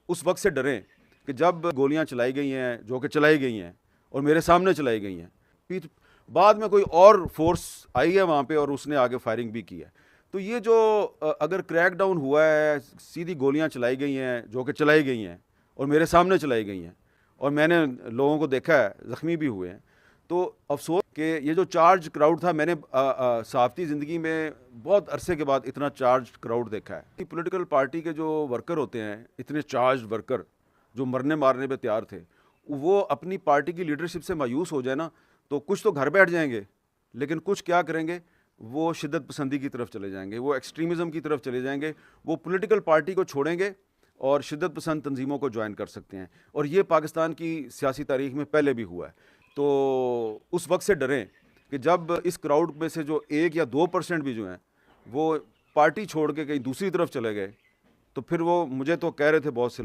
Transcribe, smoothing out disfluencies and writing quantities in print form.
उस वक्त से डरें कि जब गोलियां चलाई गई हैं, जो कि चलाई गई हैं और मेरे सामने चलाई गई हैं, फिर बाद में कोई और फोर्स आई है वहाँ पे और उसने आगे फायरिंग भी की है। तो ये जो अगर क्रैकडाउन हुआ है, सीधी गोलियां चलाई गई हैं, जो कि चलाई गई हैं और मेरे सामने चलाई गई हैं और मैंने लोगों को देखा है, ज़ख्मी भी हुए हैं, तो अफसोस कि ये जो चार्ज क्राउड था, मैंने सहाफ़ती ज़िंदगी में बहुत अरसे के बाद इतना चार्ज क्राउड देखा है कि पॉलिटिकल पार्टी के जो वर्कर होते हैं, इतने चार्ज वर्कर जो मरने मारने पे तैयार थे, वो अपनी पार्टी की लीडरशिप से मायूस हो जाए ना, तो कुछ तो घर बैठ जाएंगे, लेकिन कुछ क्या करेंगे, वो शिद्दत पसंदी की तरफ चले जाएंगे, वो एक्सट्रीमिज़म की तरफ चले जाएंगे, वो पॉलिटिकल पार्टी को छोड़ेंगे और शिद्दत पसंद तंजीमों को ज्वाइन कर सकते हैं। और ये पाकिस्तान की सियासी तारीख में पहले भी हुआ है। तो उस वक्त से डरें कि जब इस क्राउड में से जो 1 या 2% भी जो हैं वो पार्टी छोड़ के कहीं दूसरी तरफ चले गए, तो फिर वो मुझे तो कह रहे थे बहुत से